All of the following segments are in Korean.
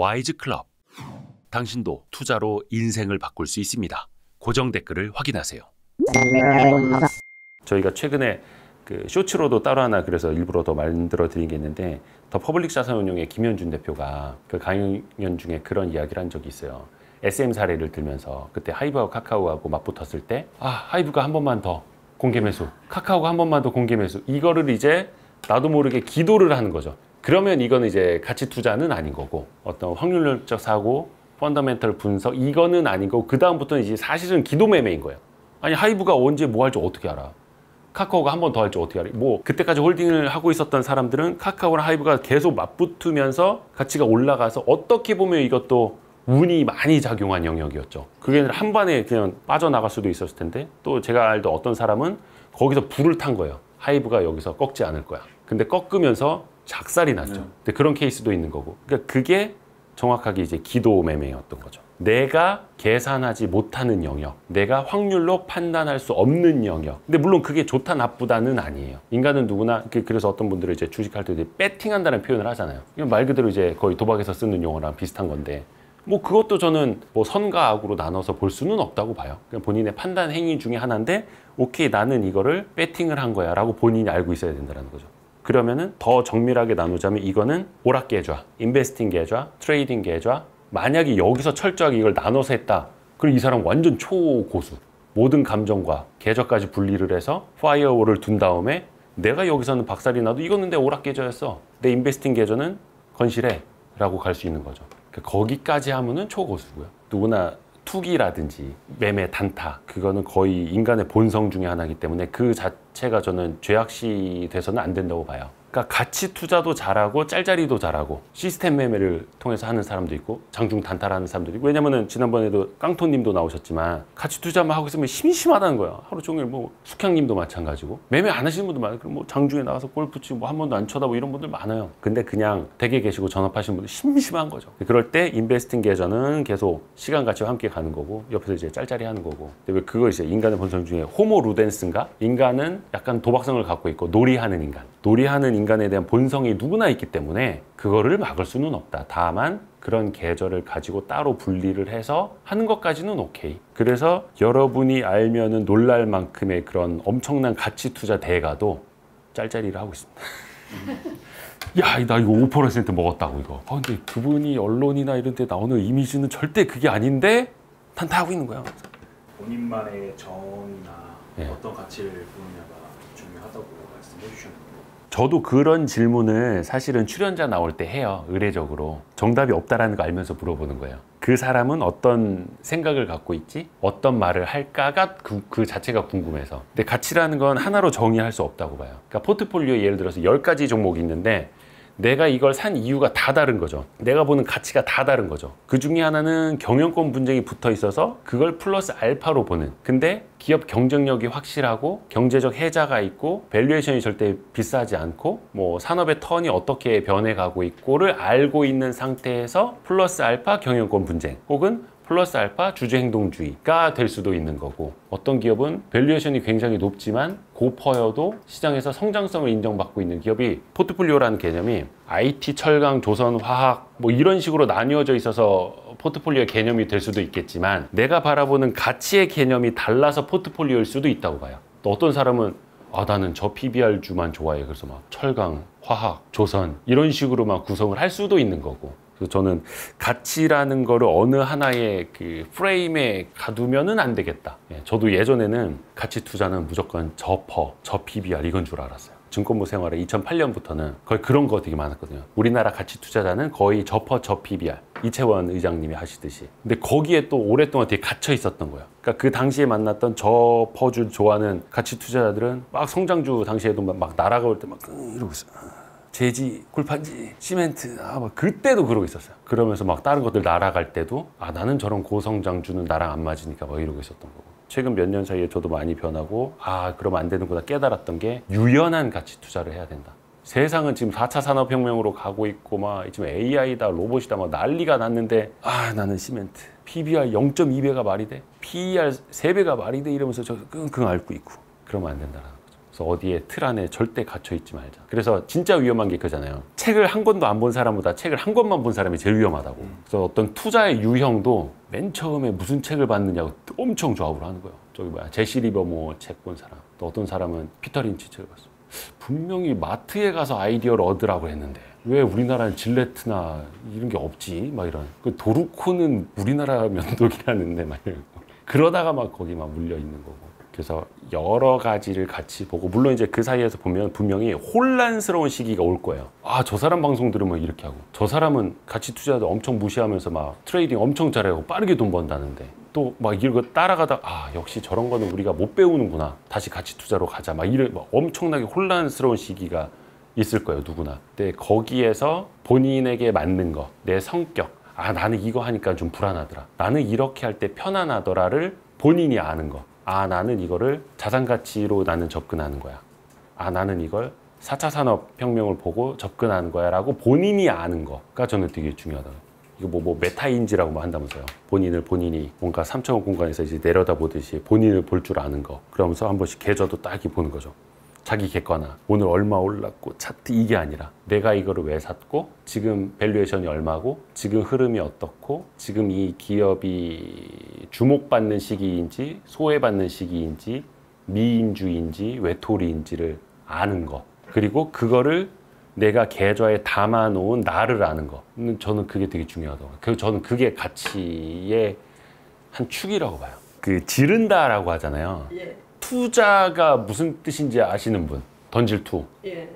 와이즈 클럽. 당신도 투자로 인생을 바꿀 수 있습니다. 고정 댓글을 확인하세요. 저희가 최근에 그 쇼츠로도 따로 하나 그래서 일부러 더 만들어 드린 게 있는데, 더 퍼블릭 자산운용의 김현준 대표가 그 강연 중에 그런 이야기를 한 적이 있어요. SM 사례를 들면서 그때 하이브하고 카카오하고 맞붙었을 때 하이브가 한 번만 더 공개 매수, 카카오가 한 번만 더 공개 매수, 이거를 이제 나도 모르게 기도를 하는 거죠. 그러면 이거는 이제 가치 투자는 아닌 거고, 어떤 확률적 사고, 펀더멘털 분석, 이거는 아닌 거고, 그 다음부터는 이제 사실은 기도 매매인 거예요. 아니 하이브가 언제 뭐 할지 어떻게 알아? 카카오가 한 번 더 할지 어떻게 알아? 뭐 그때까지 홀딩을 하고 있었던 사람들은 카카오랑 하이브가 계속 맞붙으면서 가치가 올라가서 어떻게 보면 이것도 운이 많이 작용한 영역이었죠. 그게 한 번에 그냥 빠져나갈 수도 있었을 텐데, 또 제가 알던 어떤 사람은 거기서 불을 탄 거예요. 하이브가 여기서 꺾지 않을 거야. 근데 꺾으면서 작살이 났죠. 근데 그런 케이스도 있는 거고. 그러니까 그게 정확하게 이제 기도 매매였던 거죠. 내가 계산하지 못하는 영역, 내가 확률로 판단할 수 없는 영역. 근데 물론 그게 좋다 나쁘다는 아니에요. 인간은 누구나, 그래서 어떤 분들은 이제 주식할 때 배팅한다는 표현을 하잖아요. 이건 말 그대로 이제 거의 도박에서 쓰는 용어랑 비슷한 건데, 뭐 그것도 저는 뭐 선과 악으로 나눠서 볼 수는 없다고 봐요. 그냥 본인의 판단 행위 중에 하나인데, 오케이 나는 이거를 배팅을 한 거야 라고 본인이 알고 있어야 된다는 거죠. 그러면은 더 정밀하게 나누자면 이거는 오락 계좌, 인베스팅 계좌, 트레이딩 계좌. 만약에 여기서 철저하게 이걸 나눠서 했다, 그럼 이 사람 완전 초고수. 모든 감정과 계좌까지 분리를 해서 파이어월을 둔 다음에 내가 여기서는 박살이 나도 이거는 내 오락 계좌였어, 내 인베스팅 계좌는 건실해 라고 갈 수 있는 거죠. 거기까지 하면은 초고수고요. 누구나 투기라든지 매매, 단타, 그거는 거의 인간의 본성 중에 하나이기 때문에 그 자체가 저는 죄악시 돼서는 안 된다고 봐요. 그러니까 가치 투자도 잘하고 짤짤이도 잘하고 시스템 매매를 통해서 하는 사람도 있고 장중 단타를 하는 사람도 있고. 왜냐면은 지난번에도 깡토님도 나오셨지만 가치 투자만 하고 있으면 심심하다는 거야. 하루 종일 뭐 숙향님도 마찬가지고 매매 안 하시는 분들 많아요. 그럼 뭐 장중에 나가서 골프 치고 뭐 한 번도 안 쳐다보고 이런 분들 많아요. 근데 그냥 댁에 계시고 전업하시는 분들 심심한 거죠. 그럴 때 인베스팅 계좌는 계속 시간 가치와 함께 가는 거고, 옆에서 이제 짤짤이 하는 거고. 근데 왜 그거 있어요. 인간의 본성 중에 호모 루덴스인가? 인간은 약간 도박성을 갖고 있고 놀이하는 인간, 놀이하는 인간에 대한 본성이 누구나 있기 때문에 그거를 막을 수는 없다. 다만 그런 계절을 가지고 따로 분리를 해서 하는 것까지는 오케이. 그래서 여러분이 알면은 놀랄 만큼의 그런 엄청난 가치 투자 대가도 짤짤이를 하고 있습니다. 야, 나 이거 5% 먹었다고 이거. 근데 그분이 언론이나 이런 데 나오는 이미지는 절대 그게 아닌데 탄타하고 있는 거야. 본인만의 정의나 어떤 가치를 보느냐가 중요하다고 말씀해 주셨는데, 저도 그런 질문을 사실은 출연자 나올 때 해요. 의례적으로. 정답이 없다라는 거 알면서 물어보는 거예요. 그 사람은 어떤 생각을 갖고 있지? 어떤 말을 할까가 그 자체가 궁금해서. 근데 가치라는 건 하나로 정의할 수 없다고 봐요. 그러니까 포트폴리오에 예를 들어서 10가지 종목이 있는데 내가 이걸 산 이유가 다 다른 거죠. 내가 보는 가치가 다 다른 거죠. 그 중에 하나는 경영권 분쟁이 붙어 있어서 그걸 플러스 알파로 보는. 근데 기업 경쟁력이 확실하고 경제적 혜자가 있고 밸류에이션이 절대 비싸지 않고 뭐 산업의 턴이 어떻게 변해가고 있고를 알고 있는 상태에서 플러스 알파 경영권 분쟁 혹은 플러스 알파 주주행동주의가 될 수도 있는 거고, 어떤 기업은 밸류에이션이 굉장히 높지만 고퍼여도 시장에서 성장성을 인정받고 있는 기업이, 포트폴리오라는 개념이 IT, 철강, 조선, 화학 뭐 이런 식으로 나뉘어져 있어서 포트폴리오 개념이 될 수도 있겠지만 내가 바라보는 가치의 개념이 달라서 포트폴리오일 수도 있다고 봐요. 또 어떤 사람은 나는 저 PBR주만 좋아해. 그래서 막 철강, 화학, 조선 이런 식으로만 구성을 할 수도 있는 거고. 그래서 저는 가치라는 거를 어느 하나의 그 프레임에 가두면은 안 되겠다. 저도 예전에는 가치 투자는 무조건 저 PBR 이건 줄 알았어요. 증권부 생활에 2008년부터는 거의 그런 거 되게 많았거든요. 우리나라 가치 투자자는 거의 저 PBR. 이채원 의장님이 하시듯이. 근데 거기에 또 오랫동안 되게 갇혀 있었던 거예요. 그러니까 그 당시에 만났던 저 퍼주 좋아하는 가치 투자자들은 막 성장주 당시에도 막 날아갈 때 막 이러고 있어요. 제지, 굴판지, 시멘트, 막 그때도 그러고 있었어요. 그러면서 막 다른 것들 날아갈 때도 나는 저런 고성장주는 나랑 안 맞으니까 막 이러고 있었던 거고. 최근 몇 년 사이에 저도 많이 변하고 그러면 안 되는구나 깨달았던 게 유연한 가치 투자를 해야 된다. 세상은 지금 4차 산업혁명으로 가고 있고 막 지금 AI다 로봇이다 막 난리가 났는데 나는 시멘트 PBR 0.2배가 말이 돼? PER 3배가 말이 돼? 이러면서 저 끙끙 앓고 있고 그러면 안 된다는 거죠. 그래서 어디에 틀 안에 절대 갇혀 있지 말자. 그래서 진짜 위험한 게 그거잖아요. 책을 한 권도 안 본 사람보다 책을 한 권만 본 사람이 제일 위험하다고. 그래서 어떤 투자의 유형도 맨 처음에 무슨 책을 봤느냐고 엄청 조합을 하는 거예요. 저기 뭐야, 제시 리버모 책 본 사람, 또 어떤 사람은 피터 린치 책을 봤어. 분명히 마트에 가서 아이디어를 얻으라고 했는데 왜 우리나라는 질레트나 이런 게 없지? 막 이런. 그 도루코는 우리나라 면도기라는데 막 이런. 그러다가 막 거기 막 물려 있는 거고. 그래서 여러 가지를 같이 보고, 물론 이제 그 사이에서 보면 분명히 혼란스러운 시기가 올 거예요. 아, 저 사람 방송 들으면 이렇게 하고, 저 사람은 가치 투자도 엄청 무시하면서 막 트레이딩 엄청 잘하고 빠르게 돈 번다는데, 또 막 이거 따라가다 아, 역시 저런 거는 우리가 못 배우는구나, 다시 가치 투자로 가자, 막 이런 막 엄청나게 혼란스러운 시기가 있을 거예요, 누구나. 근데 거기에서 본인에게 맞는 거, 내 성격, 아, 나는 이거 하니까 좀 불안하더라, 나는 이렇게 할 때 편안하더라를 본인이 아는 거. 아, 나는 이거를 자산가치로 나는 접근하는 거야. 아, 나는 이걸 4차 산업혁명을 보고 접근하는 거야 라고 본인이 아는 거가 저는 되게 중요하다. 이거 뭐 메타인지라고 뭐 한다면서요. 본인이 뭔가 3차원 공간에서 이제 내려다보듯이 본인을 볼 줄 아는 거. 그러면서 한 번씩 계좌도 딱 보는 거죠. 자기 객관화, 오늘 얼마 올랐고 차트, 이게 아니라 내가 이거를 왜 샀고, 지금 밸류에이션이 얼마고, 지금 흐름이 어떻고, 지금 이 기업이 주목받는 시기인지 소외받는 시기인지 미인주의인지 외톨이인지를 아는 거, 그리고 그거를 내가 계좌에 담아놓은 나를 아는 거. 저는 그게 되게 중요하다고. 저는 그게 가치의 한 축이라고 봐요. 그 지른다라고 하잖아요. 예. 투자가 무슨 뜻인지 아시는 분? 던질 투. 예.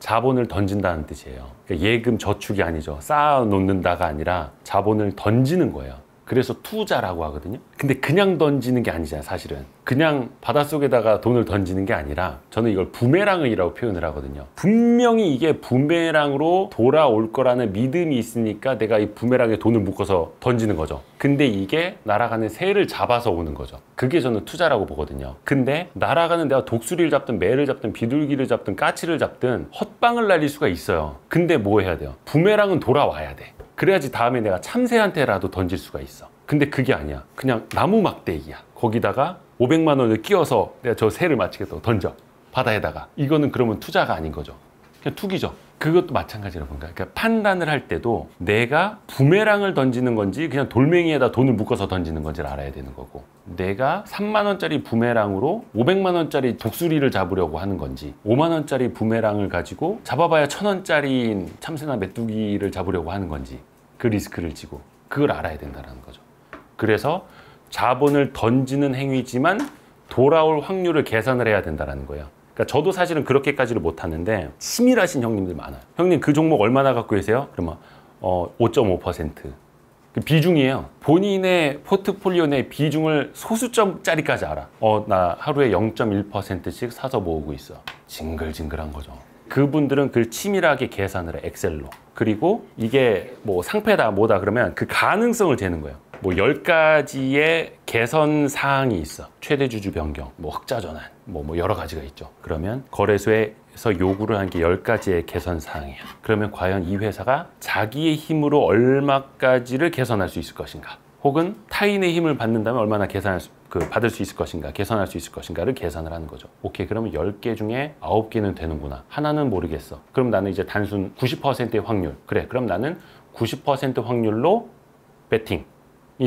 자본을 던진다는 뜻이에요. 그러니까 예금 저축이 아니죠. 쌓아 놓는다가 아니라 자본을 던지는 거예요. 그래서 투자라고 하거든요. 근데 그냥 던지는 게 아니잖아요, 사실은. 그냥 바닷속에다가 돈을 던지는 게 아니라 저는 이걸 부메랑이라고 표현을 하거든요. 분명히 이게 부메랑으로 돌아올 거라는 믿음이 있으니까 내가 이 부메랑에 돈을 묶어서 던지는 거죠. 근데 이게 날아가는 새를 잡아서 오는 거죠. 그게 저는 투자라고 보거든요. 근데 날아가는, 내가 독수리를 잡든 매를 잡든 비둘기를 잡든 까치를 잡든 헛방을 날릴 수가 있어요. 근데 뭐 해야 돼요? 부메랑은 돌아와야 돼. 그래야지 다음에 내가 참새한테라도 던질 수가 있어. 근데 그게 아니야. 그냥 나무 막대기야. 거기다가 500만 원을 끼워서 내가 저 새를 맞추겠다고 던져, 바다에다가. 이거는 그러면 투자가 아닌 거죠. 그냥 투기죠. 그것도 마찬가지라고 본 거야. 그러니까 판단을 할 때도 내가 부메랑을 던지는 건지 그냥 돌멩이에다 돈을 묶어서 던지는 건지를 알아야 되는 거고, 내가 3만 원짜리 부메랑으로 500만 원짜리 독수리를 잡으려고 하는 건지, 5만 원짜리 부메랑을 가지고 잡아봐야 1,000원짜리 참새나 메뚜기를 잡으려고 하는 건지, 그 리스크를 지고 그걸 알아야 된다는 거죠. 그래서 자본을 던지는 행위지만 돌아올 확률을 계산을 해야 된다는 거예요. 그러니까 저도 사실은 그렇게까지를 못하는데 치밀하신 형님들 많아요. 형님 그 종목 얼마나 갖고 계세요? 그러면 5.5%. 그 비중이에요. 본인의 포트폴리오 내 비중을 소수점짜리까지 알아. 나 하루에 0.1%씩 사서 모으고 있어. 징글징글한 거죠. 그분들은 그걸 치밀하게 계산을 해, 엑셀로. 그리고 이게 뭐 상패다 뭐다 그러면 그 가능성을 재는 거예요. 뭐 10가지의 개선 사항이 있어. 최대 주주 변경, 뭐 흑자 전환, 뭐 여러 가지가 있죠. 그러면 거래소에서 요구를 한 게 10가지의 개선 사항이야. 그러면 과연 이 회사가 자기의 힘으로 얼마까지를 개선할 수 있을 것인가? 혹은 타인의 힘을 받는다면 얼마나 받을 수 있을 것인가, 개선할 수 있을 것인가를 계산을 하는 거죠. 오케이, 그러면 10개 중에 9개는 되는구나. 하나는 모르겠어. 그럼 나는 이제 단순 90%의 확률. 그래, 그럼 나는 90% 확률로 배팅이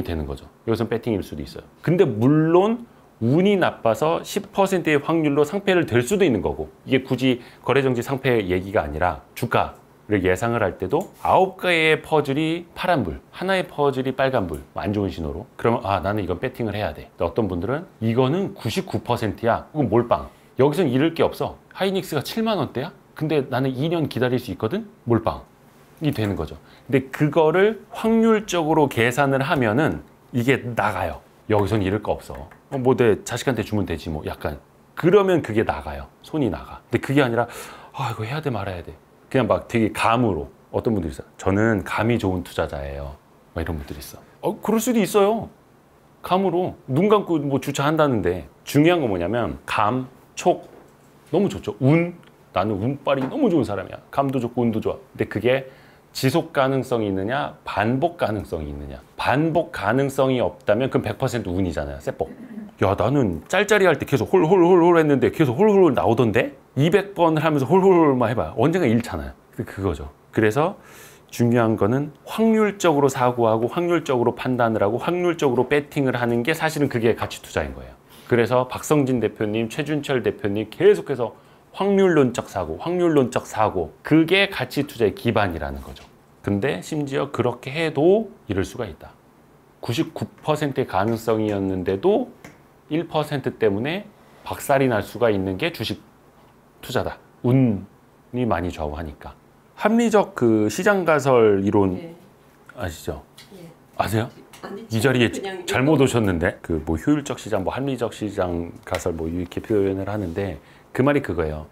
되는 거죠. 이것은 배팅일 수도 있어요. 근데 물론 운이 나빠서 10%의 확률로 상패를 될 수도 있는 거고, 이게 굳이 거래정지 상패 얘기가 아니라 주가 를 예상을 할 때도 9개의 퍼즐이 파란불, 하나의 퍼즐이 빨간불, 안 좋은 신호로. 그러면 아, 나는 이건 배팅을 해야 돼. 어떤 분들은 이거는 99%야. 그건 몰빵. 여기선 잃을 게 없어. 하이닉스가 7만 원대야? 근데 나는 2년 기다릴 수 있거든? 몰빵이 되는 거죠. 근데 그거를 확률적으로 계산을 하면은 이게 나가요. 여기선 잃을 거 없어. 뭐 내 자식한테 주면 되지 뭐, 약간. 그러면 그게 나가요. 손이 나가. 근데 그게 아니라 아, 이거 해야 돼 말아야 돼. 그냥 막 되게 감으로. 어떤 분들이 있어요. 저는 감이 좋은 투자자예요. 막 이런 분들이 있어. 그럴 수도 있어요. 감으로. 눈 감고 뭐 주차한다는데. 중요한 건 뭐냐면 감, 촉 너무 좋죠. 운, 나는 운빨이 너무 좋은 사람이야. 감도 좋고 운도 좋아. 근데 그게 지속 가능성이 있느냐, 반복 가능성이 있느냐. 반복 가능성이 없다면 그건 100% 운이잖아요. 세법. 야, 나는 짤짤이 할 때 계속 홀홀홀홀 했는데 계속 홀홀홀 나오던데? 200번을 하면서 홀홀홀만 해봐. 언젠가 잃잖아요. 그거죠. 그래서 중요한 거는 확률적으로 사고하고 확률적으로 판단을 하고 확률적으로 배팅을 하는 게 사실은 그게 가치 투자인 거예요. 그래서 박성진 대표님, 최준철 대표님 계속해서 확률론적 사고, 그게 가치 투자의 기반이라는 거죠. 근데 심지어 그렇게 해도 이럴 수가 있다. 99%의 가능성이었는데도 1% 때문에 박살이 날 수가 있는 게 주식 투자다. 운이 많이 좌우하니까. 합리적 그 시장 가설 이론 예. 아시죠? 예. 아세요? 아니, 이 자리에 그냥 잘못 오셨는데 그 뭐 효율적 시장, 뭐 합리적 시장 가설 뭐 이렇게 표현을 하는데 그 말이 그거예요.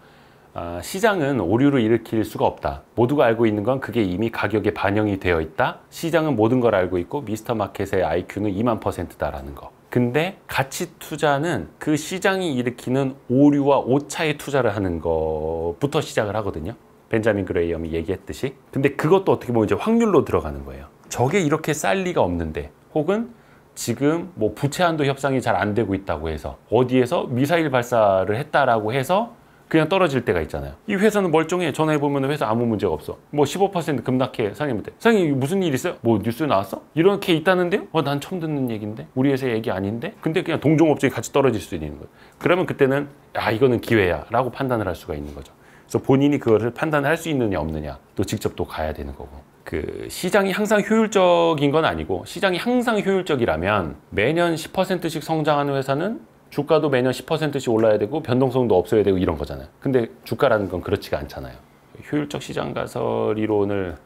시장은 오류를 일으킬 수가 없다. 모두가 알고 있는 건 그게 이미 가격에 반영이 되어 있다. 시장은 모든 걸 알고 있고 미스터 마켓의 IQ는 20000%다라는 거. 근데 가치 투자는 그 시장이 일으키는 오류와 오차에 투자를 하는 것부터 시작을 하거든요. 벤자민 그레이엄이 얘기했듯이. 근데 그것도 어떻게 보면 이제 확률로 들어가는 거예요. 저게 이렇게 쌀 리가 없는데, 혹은 지금 뭐 부채 한도 협상이 잘 안 되고 있다고 해서 어디에서 미사일 발사를 했다라고 해서 그냥 떨어질 때가 있잖아요. 이 회사는 멀쩡해. 전화해보면 회사 아무 문제가 없어. 뭐 15% 급락해. 사장님한테. 사장님 무슨 일 있어요? 뭐 뉴스에 나왔어? 이렇게 있다는데요? 난 처음 듣는 얘기인데? 우리 회사 얘기 아닌데? 근데 그냥 동종업종이 같이 떨어질 수 있는 거예요. 그러면 그때는 이거는 기회야 라고 판단을 할 수가 있는 거죠. 그래서 본인이 그거를 판단할 수 있느냐 없느냐 또 직접 또 가야 되는 거고. 그 시장이 항상 효율적인 건 아니고, 시장이 항상 효율적이라면 매년 10%씩 성장하는 회사는 주가도 매년 10%씩 올라야 되고 변동성도 없어야 되고 이런 거잖아요. 근데 주가라는 건 그렇지가 않잖아요. 효율적 시장 가설 이론을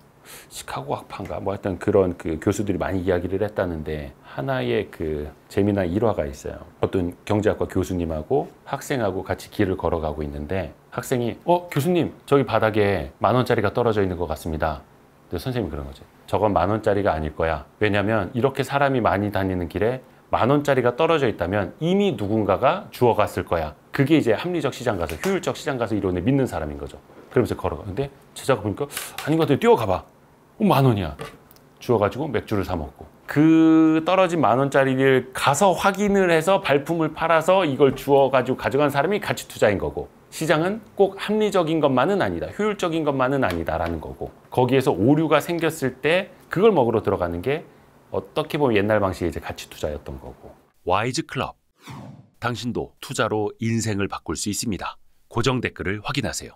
시카고 학파인가 뭐 하여튼 그런 그 교수들이 많이 이야기를 했다는데, 하나의 그 재미난 일화가 있어요. 어떤 경제학과 교수님하고 학생하고 같이 길을 걸어가고 있는데, 학생이 교수님 저기 바닥에 10,000원짜리가 떨어져 있는 것 같습니다. 근데 선생님이 그런 거지. 저건 10,000원짜리가 아닐 거야. 왜냐면 이렇게 사람이 많이 다니는 길에 10,000원짜리가 떨어져 있다면 이미 누군가가 주워갔을 거야. 그게 이제 합리적 시장 가설, 효율적 시장 가설 이론을 믿는 사람인 거죠. 그러면서 걸어가. 근데 제자가 보니까 아닌 것 같아. 뛰어가봐. 10,000원이야. 주워가지고 맥주를 사 먹고. 그 떨어진 10,000원짜리를 가서 확인을 해서 발품을 팔아서 이걸 주워가지고 가져간 사람이 가치 투자인 거고, 시장은 꼭 합리적인 것만은 아니다. 효율적인 것만은 아니다라는 거고, 거기에서 오류가 생겼을 때 그걸 먹으러 들어가는 게 어떻게 보면 옛날 방식의 이제 가치 투자였던 거고. 와이즈 클럽. 당신도 투자로 인생을 바꿀 수 있습니다. 고정 댓글을 확인하세요.